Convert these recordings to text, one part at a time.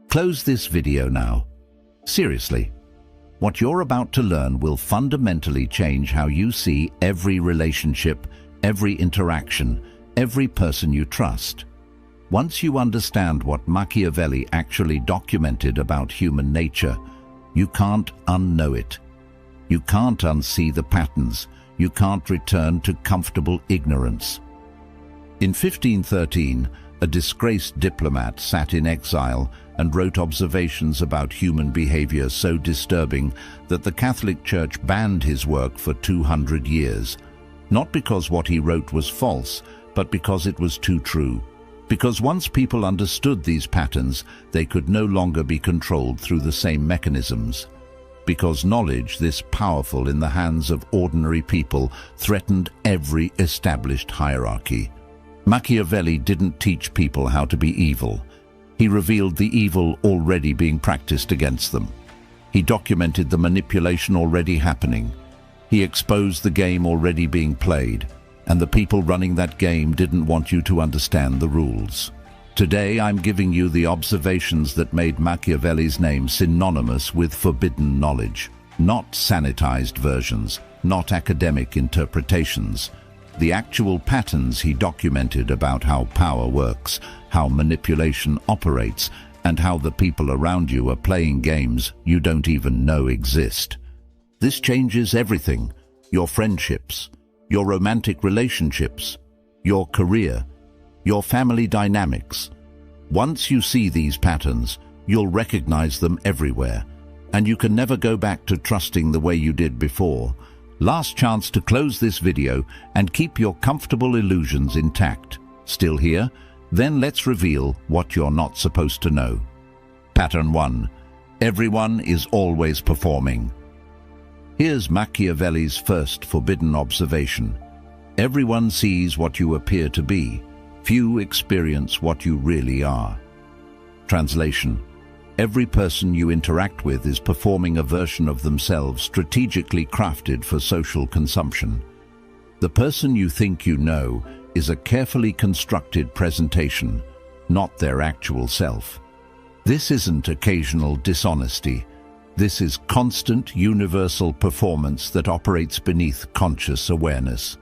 Close this video now. Seriously, what you're about to learn will fundamentally change how you see every relationship, every interaction, every person you trust. Once you understand what Machiavelli actually documented about human nature, you can't unknow it. You can't unsee the patterns. You can't return to comfortable ignorance. In 1513, a disgraced diplomat sat in exile and wrote observations about human behavior so disturbing that the Catholic Church banned his work for 200 years. Not because what he wrote was false, but because it was too true. Because once people understood these patterns, they could no longer be controlled through the same mechanisms. Because knowledge, this powerful in the hands of ordinary people, threatened every established hierarchy. Machiavelli didn't teach people how to be evil. He revealed the evil already being practiced against them. He documented the manipulation already happening. He exposed the game already being played, and the people running that game didn't want you to understand the rules. Today I'm giving you the observations that made Machiavelli's name synonymous with forbidden knowledge. Not sanitized versions, not academic interpretations. The actual patterns he documented about how power works, how manipulation operates, and how the people around you are playing games you don't even know exist. This changes everything: your friendships, your romantic relationships, your career, your family dynamics. Once you see these patterns, you'll recognize them everywhere, and you can never go back to trusting the way you did before. Last chance to close this video and keep your comfortable illusions intact. Still here? Then let's reveal what you're not supposed to know. Pattern 1. Everyone is always performing. Here's Machiavelli's first forbidden observation. Everyone sees what you appear to be. Few experience what you really are. Translation. Every person you interact with is performing a version of themselves strategically crafted for social consumption. The person you think you know is a carefully constructed presentation, not their actual self. This isn't occasional dishonesty. This is constant, universal performance that operates beneath conscious awareness.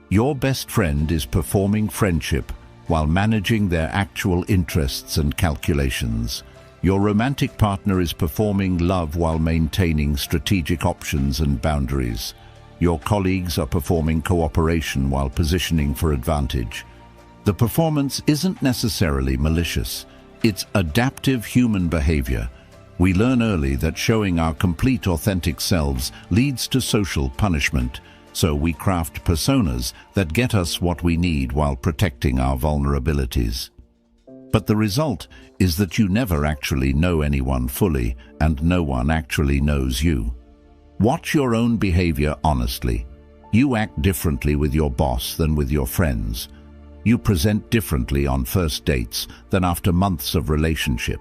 Your best friend is performing friendship while managing their actual interests and calculations. Your romantic partner is performing love while maintaining strategic options and boundaries. Your colleagues are performing cooperation while positioning for advantage. The performance isn't necessarily malicious. It's adaptive human behavior. We learn early that showing our complete authentic selves leads to social punishment, so we craft personas that get us what we need while protecting our vulnerabilities. But the result is that you never actually know anyone fully, and no one actually knows you. Watch your own behavior honestly. You act differently with your boss than with your friends. You present differently on first dates than after months of relationship.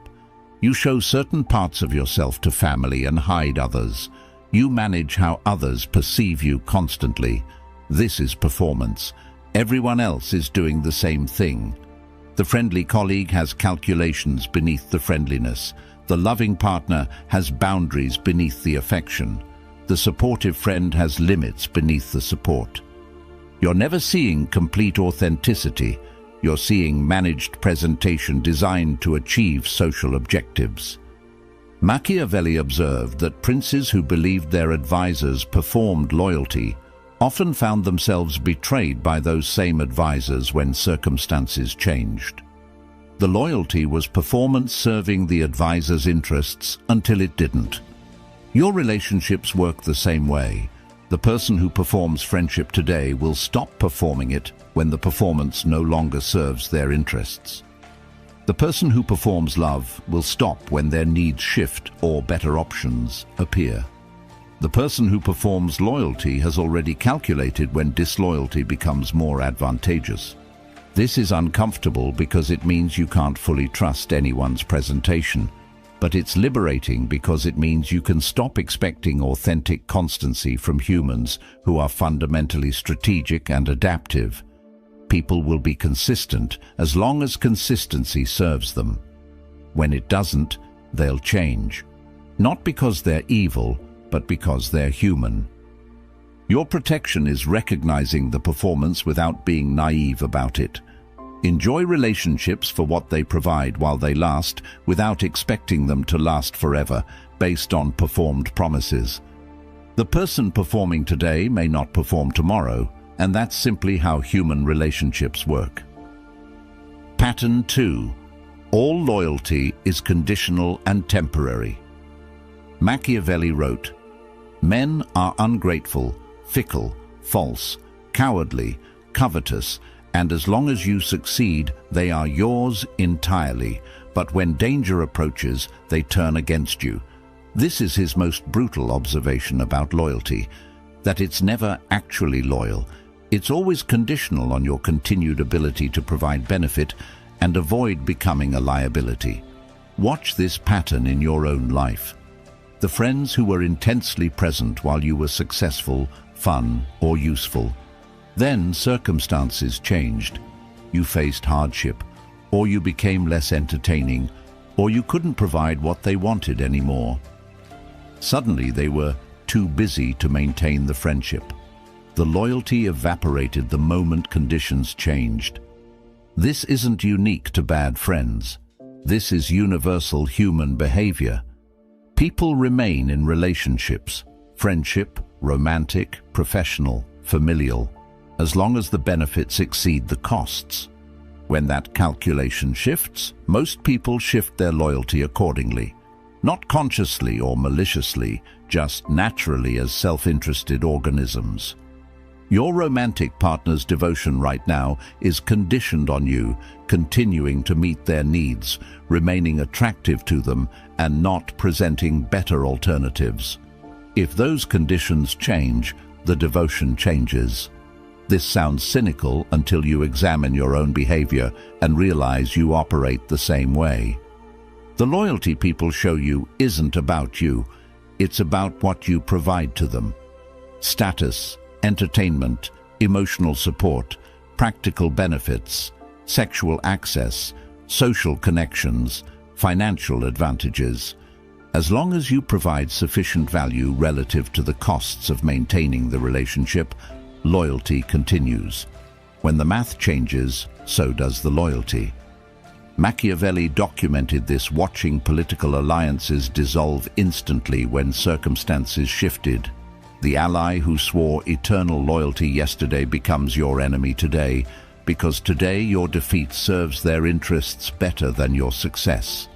You show certain parts of yourself to family and hide others. You manage how others perceive you constantly. This is performance. Everyone else is doing the same thing. The friendly colleague has calculations beneath the friendliness. The loving partner has boundaries beneath the affection. The supportive friend has limits beneath the support. You're never seeing complete authenticity. You're seeing managed presentation designed to achieve social objectives. Machiavelli observed that princes who believed their advisors performed loyalty often found themselves betrayed by those same advisors when circumstances changed. The loyalty was performance serving the advisor's interests until it didn't. Your relationships work the same way. The person who performs friendship today will stop performing it when the performance no longer serves their interests. The person who performs love will stop when their needs shift or better options appear. The person who performs loyalty has already calculated when disloyalty becomes more advantageous. This is uncomfortable because it means you can't fully trust anyone's presentation, but it's liberating because it means you can stop expecting authentic constancy from humans who are fundamentally strategic and adaptive. People will be consistent as long as consistency serves them. When it doesn't, they'll change. Not because they're evil, but because they're human. Your protection is recognizing the performance without being naive about it. Enjoy relationships for what they provide while they last, without expecting them to last forever, based on performed promises. The person performing today may not perform tomorrow, and that's simply how human relationships work. Pattern 2. All loyalty is conditional and temporary. Machiavelli wrote, "Men are ungrateful, fickle, false, cowardly, covetous, and as long as you succeed, they are yours entirely, but when danger approaches, they turn against you." This is his most brutal observation about loyalty, that it's never actually loyal. It's always conditional on your continued ability to provide benefit and avoid becoming a liability. Watch this pattern in your own life. The friends who were intensely present while you were successful, fun, or useful. Then circumstances changed. You faced hardship, or you became less entertaining, or you couldn't provide what they wanted anymore. Suddenly they were too busy to maintain the friendship. The loyalty evaporated the moment conditions changed. This isn't unique to bad friends. This is universal human behavior. People remain in relationships, friendship, romantic, professional, familial, as long as the benefits exceed the costs. When that calculation shifts, most people shift their loyalty accordingly. Not consciously or maliciously, just naturally as self-interested organisms. Your romantic partner's devotion right now is conditioned on you continuing to meet their needs, remaining attractive to them, and not presenting better alternatives. If those conditions change, the devotion changes. This sounds cynical until you examine your own behavior and realize you operate the same way. The loyalty people show you isn't about you, it's about what you provide to them. Status, entertainment, emotional support, practical benefits, sexual access, social connections, financial advantages. As long as you provide sufficient value relative to the costs of maintaining the relationship, loyalty continues. When the math changes, so does the loyalty. Machiavelli documented this, watching political alliances dissolve instantly when circumstances shifted. The ally who swore eternal loyalty yesterday becomes your enemy today, because today your defeat serves their interests better than your success.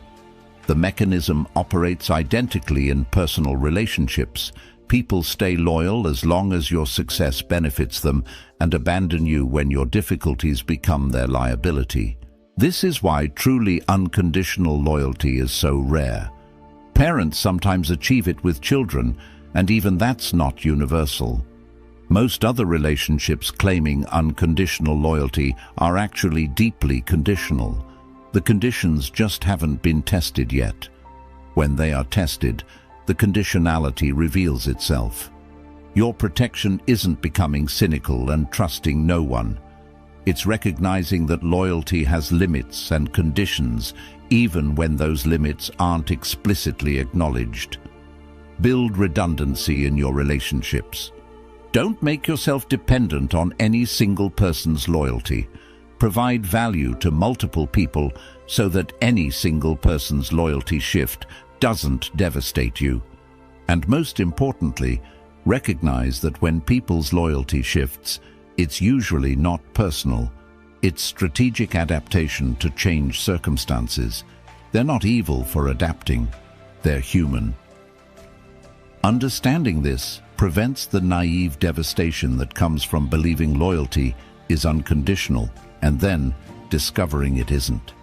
The mechanism operates identically in personal relationships. People stay loyal as long as your success benefits them and abandon you when your difficulties become their liability. This is why truly unconditional loyalty is so rare. Parents sometimes achieve it with children, and even that's not universal. Most other relationships claiming unconditional loyalty are actually deeply conditional. The conditions just haven't been tested yet. When they are tested, the conditionality reveals itself. Your protection isn't becoming cynical and trusting no one. It's recognizing that loyalty has limits and conditions, even when those limits aren't explicitly acknowledged. Build redundancy in your relationships. Don't make yourself dependent on any single person's loyalty. Provide value to multiple people so that any single person's loyalty shift doesn't devastate you. And most importantly, recognize that when people's loyalty shifts, it's usually not personal. It's strategic adaptation to change circumstances. They're not evil for adapting. They're human. Understanding this prevents the naive devastation that comes from believing loyalty is unconditional and then discovering it isn't.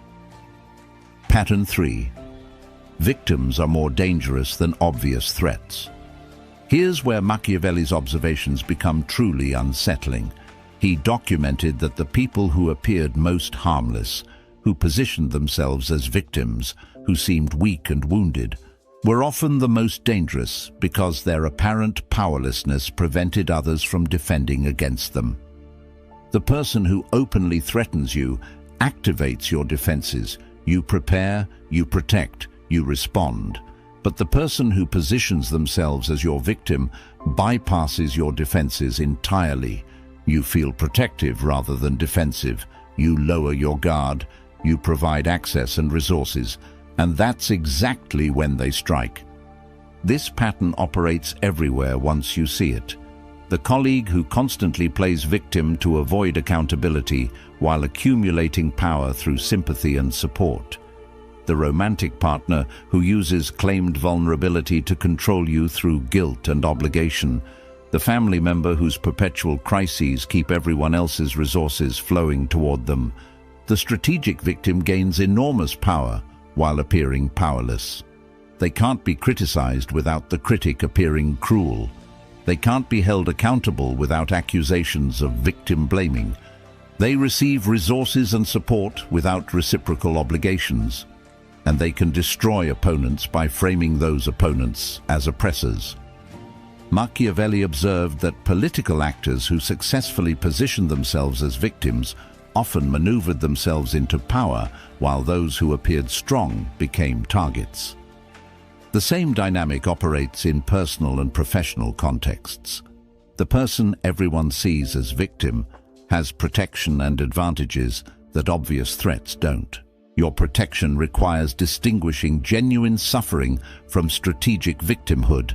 Pattern 3. Victims are more dangerous than obvious threats. Here's where Machiavelli's observations become truly unsettling. He documented that the people who appeared most harmless, who positioned themselves as victims, who seemed weak and wounded, were often the most dangerous because their apparent powerlessness prevented others from defending against them. The person who openly threatens you activates your defenses. You prepare, you protect, you respond. But the person who positions themselves as your victim bypasses your defenses entirely. You feel protective rather than defensive. You lower your guard. You provide access and resources. And that's exactly when they strike. This pattern operates everywhere once you see it. The colleague who constantly plays victim to avoid accountability while accumulating power through sympathy and support. The romantic partner who uses claimed vulnerability to control you through guilt and obligation. The family member whose perpetual crises keep everyone else's resources flowing toward them. The strategic victim gains enormous power while appearing powerless. They can't be criticized without the critic appearing cruel. They can't be held accountable without accusations of victim blaming. They receive resources and support without reciprocal obligations. And they can destroy opponents by framing those opponents as oppressors. Machiavelli observed that political actors who successfully positioned themselves as victims often maneuvered themselves into power, while those who appeared strong became targets. The same dynamic operates in personal and professional contexts. The person everyone sees as victim has protection and advantages that obvious threats don't. Your protection requires distinguishing genuine suffering from strategic victimhood.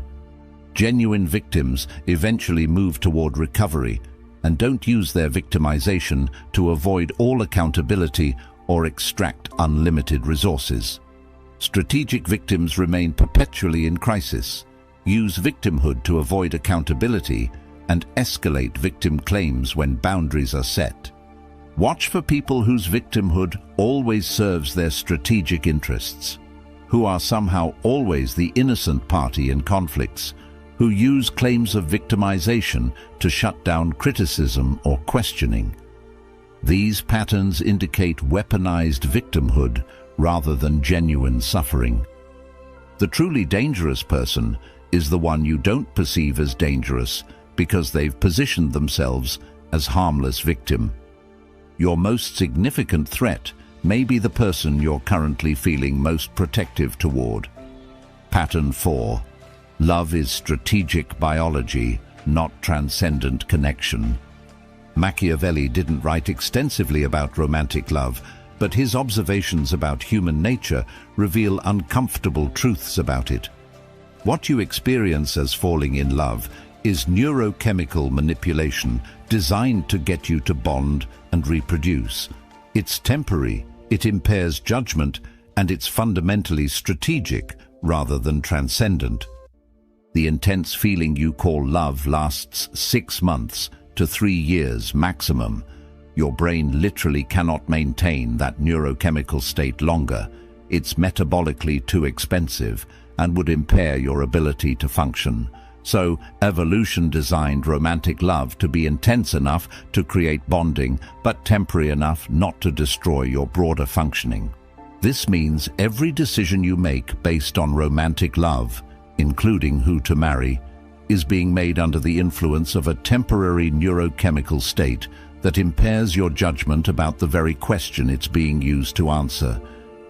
Genuine victims eventually move toward recovery and don't use their victimization to avoid all accountability or extract unlimited resources. Strategic victims remain perpetually in crisis, use victimhood to avoid accountability, and escalate victim claims when boundaries are set. Watch for people whose victimhood always serves their strategic interests, who are somehow always the innocent party in conflicts, who use claims of victimization to shut down criticism or questioning. These patterns indicate weaponized victimhood rather than genuine suffering. The truly dangerous person is the one you don't perceive as dangerous because they've positioned themselves as harmless victim. Your most significant threat may be the person you're currently feeling most protective toward. Pattern 4. Love is strategic biology, not transcendent connection. Machiavelli didn't write extensively about romantic love, but his observations about human nature reveal uncomfortable truths about it. What you experience as falling in love is neurochemical manipulation designed to get you to bond and reproduce. It's temporary, it impairs judgment, and it's fundamentally strategic rather than transcendent. The intense feeling you call love lasts 6 months to 3 years maximum. Your brain literally cannot maintain that neurochemical state longer. It's metabolically too expensive and would impair your ability to function. So, evolution designed romantic love to be intense enough to create bonding, but temporary enough not to destroy your broader functioning. This means every decision you make based on romantic love, including who to marry, is being made under the influence of a temporary neurochemical state that impairs your judgment about the very question it's being used to answer.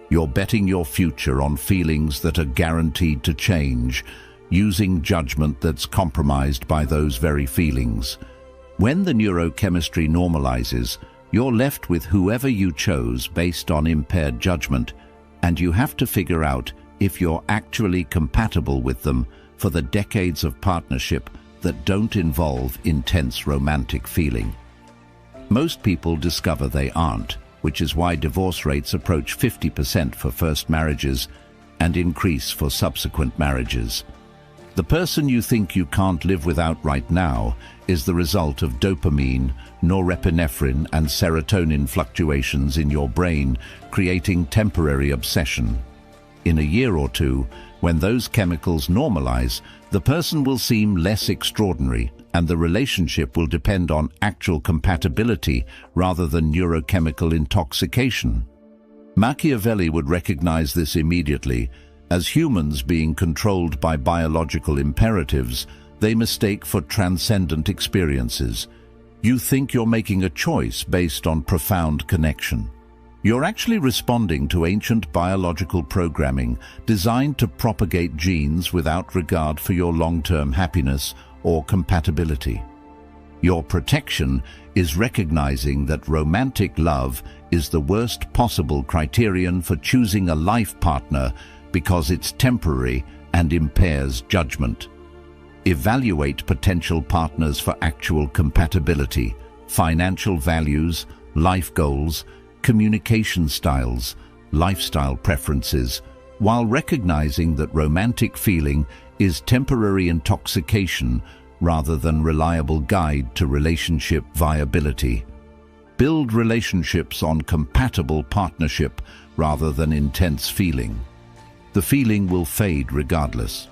You're betting your future on feelings that are guaranteed to change, using judgment that's compromised by those very feelings. When the neurochemistry normalizes, you're left with whoever you chose based on impaired judgment, and you have to figure out if you're actually compatible with them for the decades of partnership that don't involve intense romantic feeling. Most people discover they aren't, which is why divorce rates approach 50% for first marriages and increase for subsequent marriages. The person you think you can't live without right now is the result of dopamine, norepinephrine, and serotonin fluctuations in your brain, creating temporary obsession. In a year or two, when those chemicals normalize, the person will seem less extraordinary, and the relationship will depend on actual compatibility rather than neurochemical intoxication. Machiavelli would recognize this immediately. As humans being controlled by biological imperatives, they mistake for transcendent experiences. You think you're making a choice based on profound connection. You're actually responding to ancient biological programming designed to propagate genes without regard for your long-term happiness or compatibility. Your protection is recognizing that romantic love is the worst possible criterion for choosing a life partner because it's temporary and impairs judgment. Evaluate potential partners for actual compatibility, financial values, life goals, communication styles, lifestyle preferences, while recognizing that romantic feeling is temporary intoxication rather than reliable guide to relationship viability. Build relationships on compatible partnership rather than intense feeling. The feeling will fade regardless.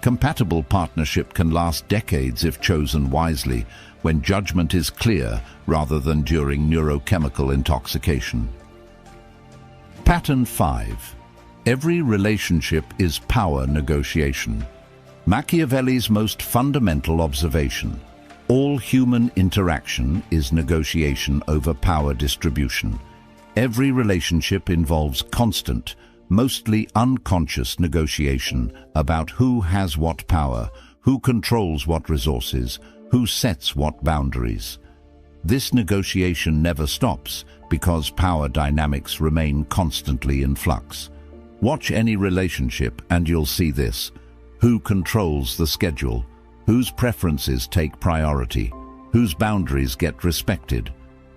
Compatible partnership can last decades if chosen wisely, when judgment is clear rather than during neurochemical intoxication. Pattern 5. Every relationship is power negotiation. Machiavelli's most fundamental observation: all human interaction is negotiation over power distribution. Every relationship involves constant, mostly unconscious negotiation about who has what power, who controls what resources, who sets what boundaries. This negotiation never stops because power dynamics remain constantly in flux. Watch any relationship and you'll see this. Who controls the schedule? Whose preferences take priority? Whose boundaries get respected?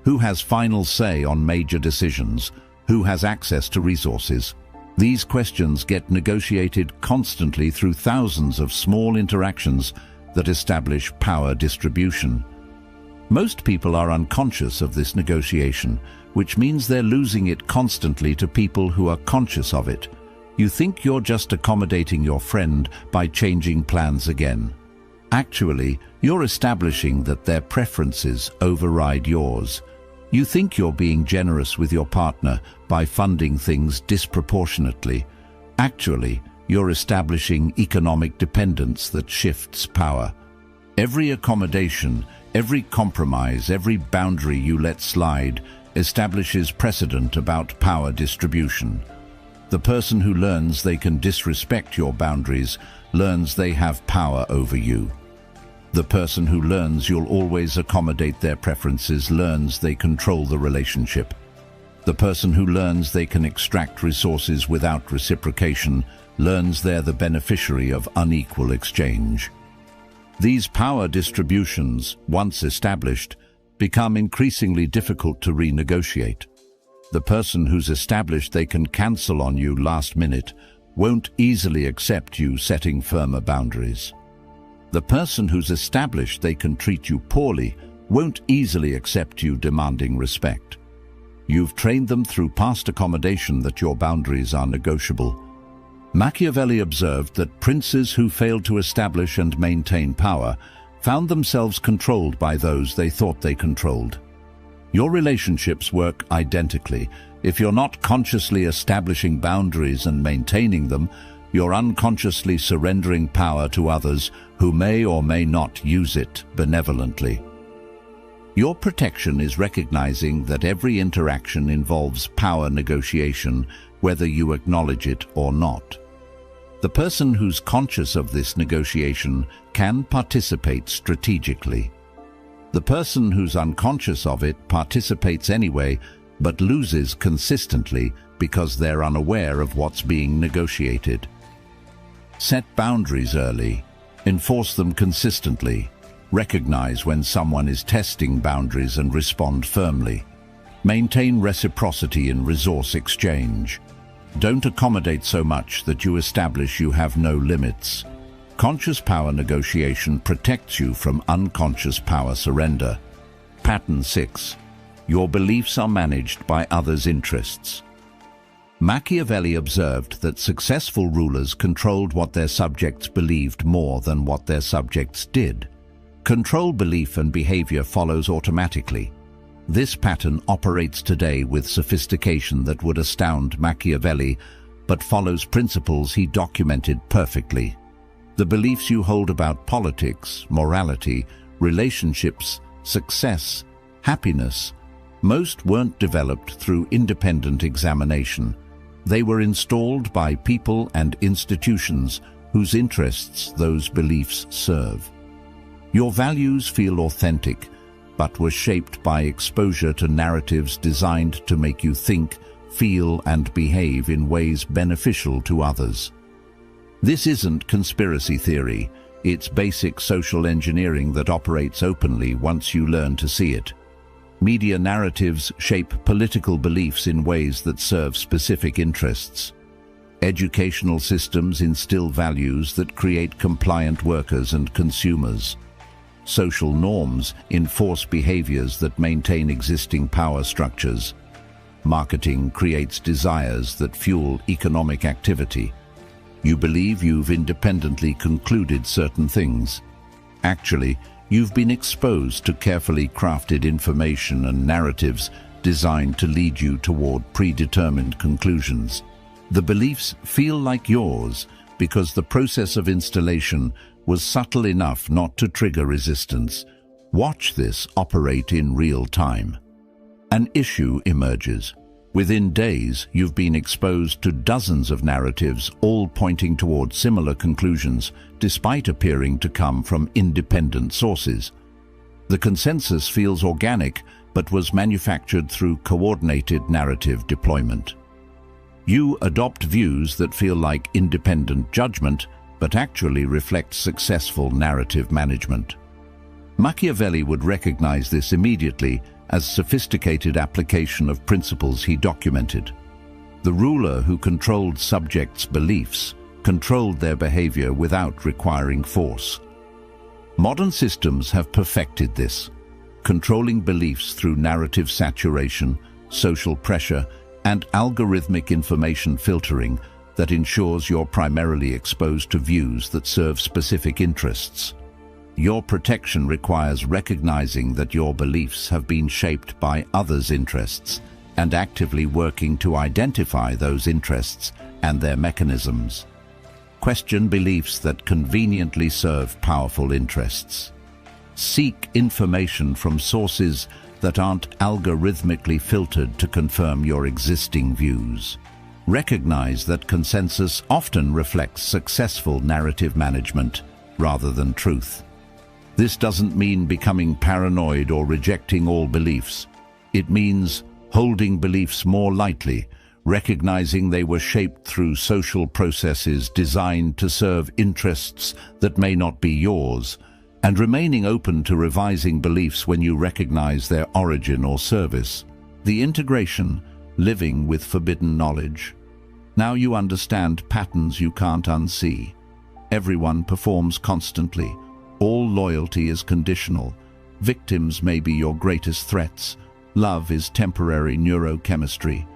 Who has final say on major decisions? Who has access to resources? These questions get negotiated constantly through thousands of small interactions that establish power distribution. Most people are unconscious of this negotiation, which means they're losing it constantly to people who are conscious of it. You think you're just accommodating your friend by changing plans again. Actually, you're establishing that their preferences override yours. You think you're being generous with your partner by funding things disproportionately. Actually, you're establishing economic dependence that shifts power. Every accommodation, every compromise, every boundary you let slide establishes precedent about power distribution. The person who learns they can disrespect your boundaries learns they have power over you. The person who learns you'll always accommodate their preferences learns they control the relationship. The person who learns they can extract resources without reciprocation learns they're the beneficiary of unequal exchange. These power distributions, once established, become increasingly difficult to renegotiate. The person who's established they can cancel on you last minute won't easily accept you setting firmer boundaries. The person who's established they can treat you poorly won't easily accept you demanding respect. You've trained them through past accommodation that your boundaries are negotiable. Machiavelli observed that princes who failed to establish and maintain power found themselves controlled by those they thought they controlled. Your relationships work identically. If you're not consciously establishing boundaries and maintaining them, you're unconsciously surrendering power to others who may or may not use it benevolently. Your protection is recognizing that every interaction involves power negotiation, whether you acknowledge it or not. The person who's conscious of this negotiation can participate strategically. The person who's unconscious of it participates anyway, but loses consistently because they're unaware of what's being negotiated. Set boundaries early. Enforce them consistently. Recognize when someone is testing boundaries and respond firmly. Maintain reciprocity in resource exchange. Don't accommodate so much that you establish you have no limits. Conscious power negotiation protects you from unconscious power surrender. Pattern 6. Your beliefs are managed by others' interests. Machiavelli observed that successful rulers controlled what their subjects believed more than what their subjects did. Controlled belief and behavior follows automatically. This pattern operates today with sophistication that would astound Machiavelli, but follows principles he documented perfectly. The beliefs you hold about politics, morality, relationships, success, happiness, Most weren't developed through independent examination. They were installed by people and institutions whose interests those beliefs serve. Your values feel authentic, but were shaped by exposure to narratives designed to make you think, feel, and behave in ways beneficial to others. This isn't conspiracy theory. It's basic social engineering that operates openly once you learn to see it. Media narratives shape political beliefs in ways that serve specific interests. Educational systems instill values that create compliant workers and consumers. Social norms enforce behaviors that maintain existing power structures. Marketing creates desires that fuel economic activity. You believe you've independently concluded certain things. Actually, you've been exposed to carefully crafted information and narratives designed to lead you toward predetermined conclusions. The beliefs feel like yours because the process of installation was subtle enough not to trigger resistance. Watch this operate in real time. An issue emerges. Within days, you've been exposed to dozens of narratives, all pointing toward similar conclusions, despite appearing to come from independent sources. The consensus feels organic, but was manufactured through coordinated narrative deployment. You adopt views that feel like independent judgment, but actually reflect successful narrative management. Machiavelli would recognize this immediately as sophisticated application of principles he documented. The ruler who controlled subjects' beliefs controlled their behavior without requiring force. Modern systems have perfected this, controlling beliefs through narrative saturation, social pressure, and algorithmic information filtering that ensures you're primarily exposed to views that serve specific interests. Your protection requires recognizing that your beliefs have been shaped by others' interests and actively working to identify those interests and their mechanisms. Question beliefs that conveniently serve powerful interests. Seek information from sources that aren't algorithmically filtered to confirm your existing views. Recognize that consensus often reflects successful narrative management rather than truth. This doesn't mean becoming paranoid or rejecting all beliefs. It means holding beliefs more lightly, recognizing they were shaped through social processes designed to serve interests that may not be yours, and remaining open to revising beliefs when you recognize their origin or service. The integration, living with forbidden knowledge. Now you understand patterns you can't unsee. Everyone performs constantly. All loyalty is conditional. Victims may be your greatest threats. Love is temporary neurochemistry.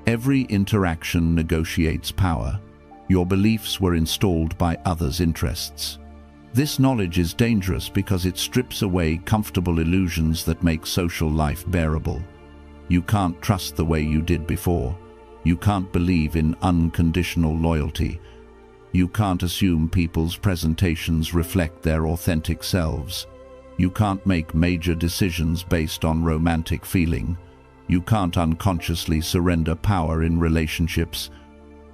Every interaction negotiates power. Your beliefs were installed by others' interests. This knowledge is dangerous because it strips away comfortable illusions that make social life bearable. You can't trust the way you did before. You can't believe in unconditional loyalty. You can't assume people's presentations reflect their authentic selves. You can't make major decisions based on romantic feeling. You can't unconsciously surrender power in relationships.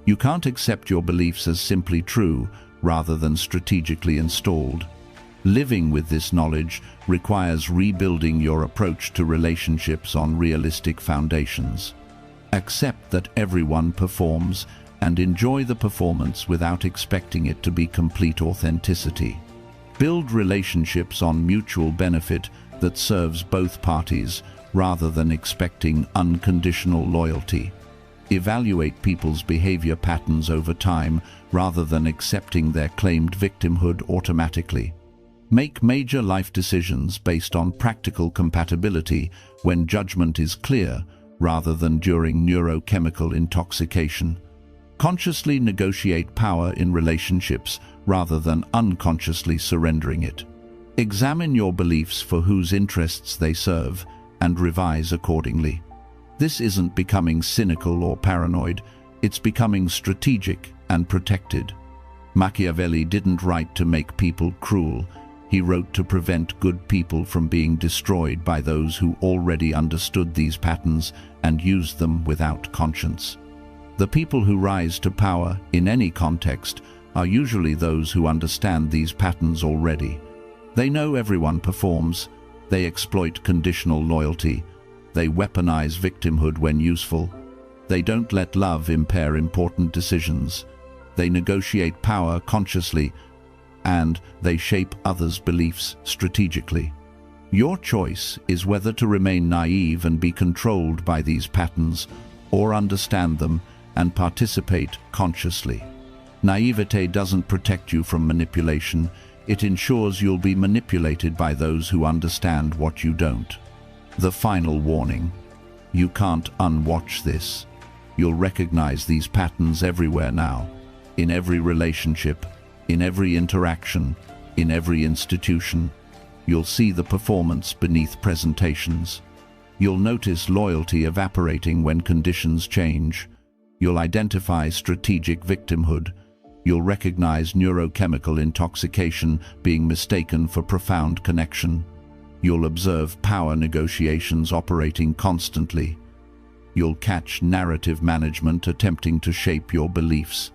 You can't accept your beliefs as simply true rather than strategically installed. Living with this knowledge requires rebuilding your approach to relationships on realistic foundations. Accept that everyone performs and enjoy the performance without expecting it to be complete authenticity. Build relationships on mutual benefit that serves both parties rather than expecting unconditional loyalty. Evaluate people's behavior patterns over time rather than accepting their claimed victimhood automatically. Make major life decisions based on practical compatibility when judgment is clear rather than during neurochemical intoxication. Consciously negotiate power in relationships rather than unconsciously surrendering it. Examine your beliefs for whose interests they serve and revise accordingly. This isn't becoming cynical or paranoid, it's becoming strategic and protected. Machiavelli didn't write to make people cruel, He wrote to prevent good people from being destroyed by those who already understood these patterns and used them without conscience. The people who rise to power in any context are usually those who understand these patterns already. They know everyone performs, they exploit conditional loyalty, they weaponize victimhood when useful, they don't let love impair important decisions, they negotiate power consciously, and they shape others' beliefs strategically. Your choice is whether to remain naive and be controlled by these patterns, or understand them and participate consciously. Naivete doesn't protect you from manipulation, it ensures you'll be manipulated by those who understand what you don't. The final warning: you can't unwatch this. You'll recognize these patterns everywhere now, in every relationship, in every interaction, in every institution. You'll see the performance beneath presentations. You'll notice loyalty evaporating when conditions change. You'll identify strategic victimhood. You'll recognize neurochemical intoxication being mistaken for profound connection. You'll observe power negotiations operating constantly. You'll catch narrative management attempting to shape your beliefs.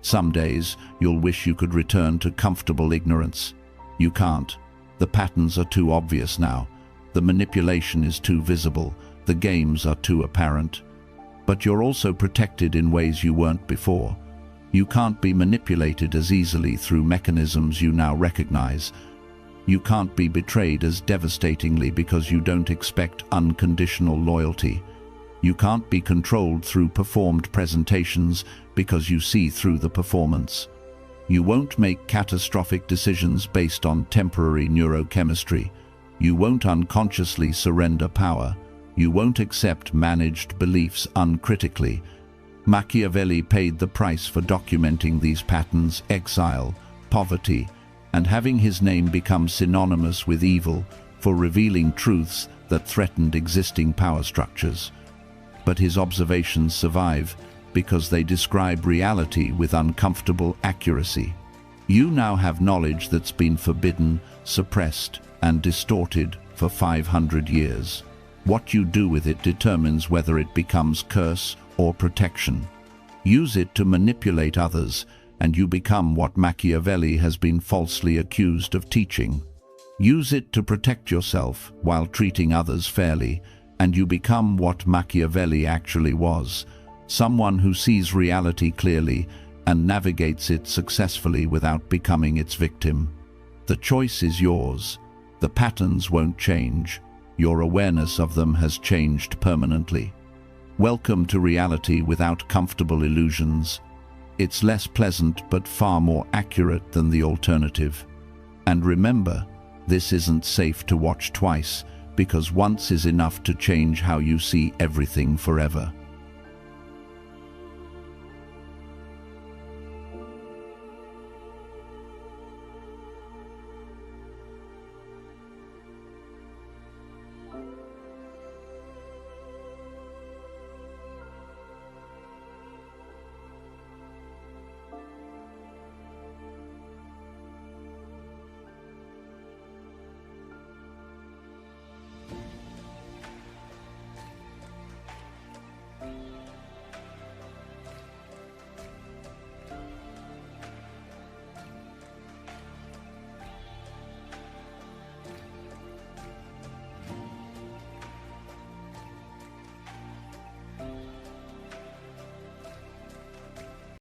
Some days, you'll wish you could return to comfortable ignorance. You can't. The patterns are too obvious now. The manipulation is too visible. The games are too apparent. But you're also protected in ways you weren't before. You can't be manipulated as easily through mechanisms you now recognize. You can't be betrayed as devastatingly because you don't expect unconditional loyalty. You can't be controlled through performed presentations because you see through the performance. You won't make catastrophic decisions based on temporary neurochemistry. You won't unconsciously surrender power. You won't accept managed beliefs uncritically. Machiavelli paid the price for documenting these patterns: exile, poverty, and having his name become synonymous with evil, for revealing truths that threatened existing power structures. But his observations survive because they describe reality with uncomfortable accuracy. You now have knowledge that's been forbidden, suppressed, and distorted for 500 years. What you do with it determines whether it becomes curse or protection. Use it to manipulate others, and you become what Machiavelli has been falsely accused of teaching. Use it to protect yourself while treating others fairly, and you become what Machiavelli actually was: someone who sees reality clearly and navigates it successfully without becoming its victim. The choice is yours. The patterns won't change. Your awareness of them has changed permanently. Welcome to reality without comfortable illusions. It's less pleasant but far more accurate than the alternative. And remember, this isn't safe to watch twice, because once is enough to change how you see everything forever.